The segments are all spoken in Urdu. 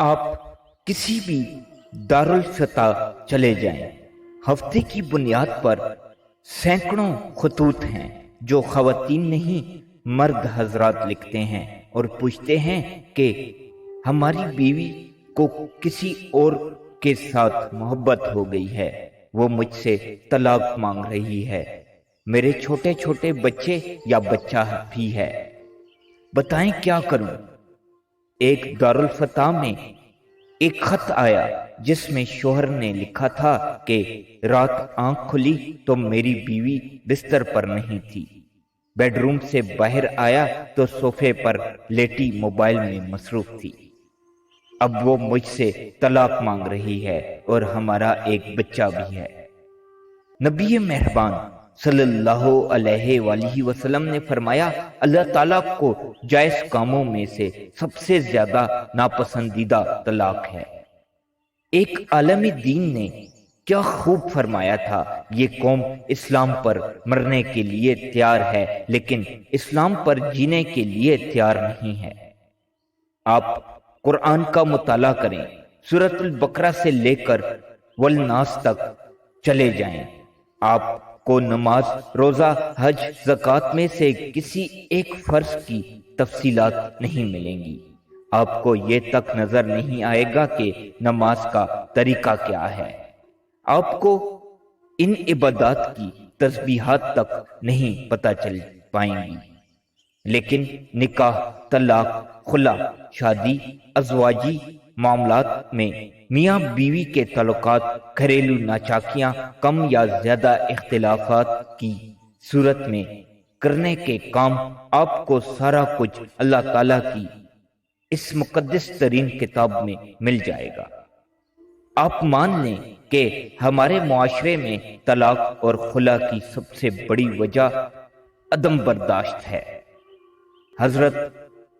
آپ کسی بھی دارالفتا چلے جائیں، ہفتے کی بنیاد پر سینکڑوں خطوط ہیں جو خواتین نہیں مرد حضرات لکھتے ہیں اور پوچھتے ہیں کہ ہماری بیوی کو کسی اور کے ساتھ محبت ہو گئی ہے، وہ مجھ سے طلاق مانگ رہی ہے، میرے چھوٹے چھوٹے بچے یا بچہ بھی ہے، بتائیں کیا کروں۔ ایک دارالفتہ میں ایک خط آیا جس میں شوہر نے لکھا تھا کہ رات آنکھ کھلی تو میری بیوی بستر پر نہیں تھی، بیڈ روم سے باہر آیا تو صوفے پر لیٹی موبائل میں مصروف تھی، اب وہ مجھ سے طلاق مانگ رہی ہے اور ہمارا ایک بچہ بھی ہے۔ نبی مہربان صلی اللہ علیہ وآلہ وسلم نے فرمایا، اللہ تعالیٰ کو جائز کاموں میں سے سب سے زیادہ ناپسندیدہ طلاق ہے۔ ایک عالم دین نے کیا خوب فرمایا تھا، یہ قوم اسلام پر مرنے کے لیے تیار ہے لیکن اسلام پر جینے کے لیے تیار نہیں ہے۔ آپ قرآن کا مطالعہ کریں، سورۃ البقرہ سے لے کر والناس تک چلے جائیں، آپ کو نماز، روزہ، حج، زکوٰۃ میں سے کسی ایک فرض کی تفصیلات نہیں ملیں گی۔ آپ کو یہ تک نظر نہیں آئے گا کہ نماز کا طریقہ کیا ہے، آپ کو ان عبادات کی تسبیحات تک نہیں پتہ چل پائیں گی، لیکن نکاح، طلاق، خلا، شادی، ازواجی معاملات میں میاں بیوی کے تعلقات، گھریلو ناچاکیاں، کم یا زیادہ اختلافات کی صورت میں کرنے کے کام، آپ کو سارا کچھ اللہ تعالیٰ کی اس مقدس ترین کتاب میں مل جائے گا۔ آپ مان لیں کہ ہمارے معاشرے میں طلاق اور خلا کی سب سے بڑی وجہ عدم برداشت ہے۔ حضرت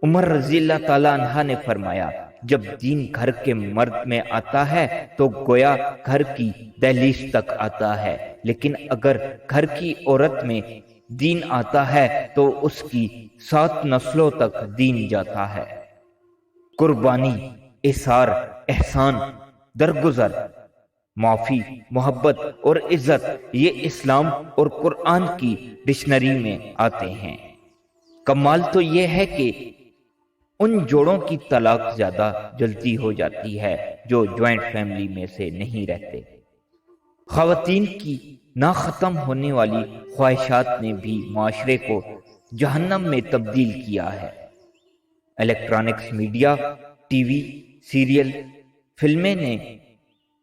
عمر رضی اللہ تعالیٰ عنہ نے فرمایا، جب دین گھر کے مرد میں آتا ہے تو گویا گھر کی دہلیز تک آتا ہے، لیکن اگر گھر کی عورت میں دین آتا ہے تو اس کی 7 نسلوں تک دین جاتا ہے۔ قربانی، اثار، احسان، درگزر، معافی، محبت اور عزت، یہ اسلام اور قرآن کی ڈکشنری میں آتے ہیں۔ کمال تو یہ ہے کہ ان جوڑوں کی طلاق زیادہ جلدی ہو جاتی ہے جو جوائنٹ فیملی میں سے نہیں رہتے۔ خواتین کی نہ ختم ہونے والی خواہشات نے بھی معاشرے کو جہنم میں تبدیل کیا ہے۔ Electronics media, T V, serial, فلمیں نے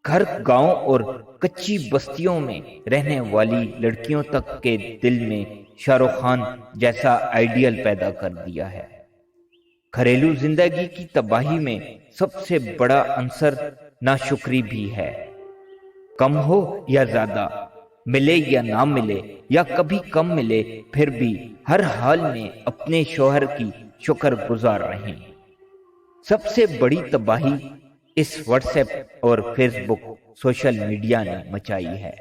گھر، گاؤں اور کچی بستیوں میں رہنے والی لڑکیوں تک کے دل میں شاہ رخ خان جیسا آئیڈیل پیدا کر دیا ہے۔ گھریلو زندگی کی تباہی میں سب سے بڑا عنصر ناشکری بھی ہے۔ کم ہو یا زیادہ، ملے یا نہ ملے یا کبھی کم ملے، پھر بھی ہر حال میں اپنے شوہر کی شکر گزار رہیں۔ سب سے بڑی تباہی اس واٹس ایپ اور فیس بک، سوشل میڈیا نے مچائی ہے۔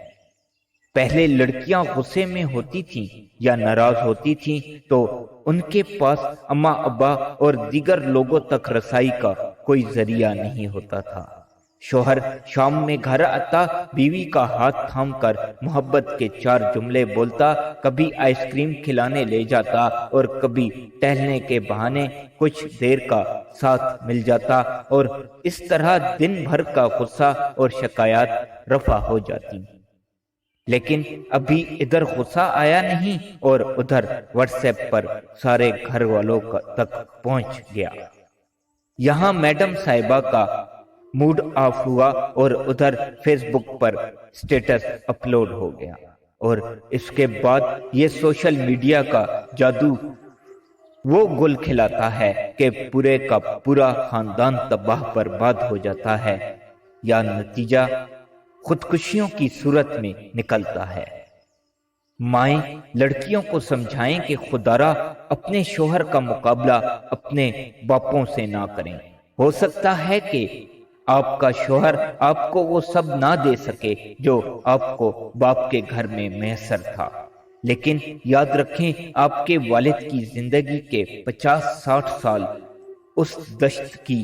پہلے لڑکیاں غصے میں ہوتی تھیں یا ناراض ہوتی تھیں تو ان کے پاس اماں، ابا اور دیگر لوگوں تک رسائی کا کوئی ذریعہ نہیں ہوتا تھا۔ شوہر شام میں گھر آتا، بیوی کا ہاتھ تھام کر محبت کے 4 جملے بولتا، کبھی آئس کریم کھلانے لے جاتا اور کبھی ٹہلنے کے بہانے کچھ دیر کا ساتھ مل جاتا، اور اس طرح دن بھر کا غصہ اور شکایات رفع ہو جاتی۔ لیکن ابھی ادھر غصہ آیا نہیں اور ادھر واٹس ایپ پر سارے گھر والوں تک پہنچ گیا۔ یہاں میڈم صاحبہ کا موڈ آف ہوا اور ادھر فیس بک پر سٹیٹس اپلوڈ ہو گیا، اور اس کے بعد یہ سوشل میڈیا کا جادو وہ گل کھلاتا ہے کہ پورے کا پورا خاندان تباہ برباد ہو جاتا ہے یا نتیجہ خودکشیوں کی صورت میں نکلتا ہے۔ مائیں لڑکیوں کو سمجھائیں کہ خدارا اپنے شوہر کا مقابلہ اپنے باپوں سے نہ کریں۔ ہو سکتا ہے کہ آپ کا شوہر آپ کو وہ سب نہ دے سکے جو آپ کو باپ کے گھر میں میسر تھا، لیکن یاد رکھیں آپ کے والد کی زندگی کے 50-60 سال اس دشت کی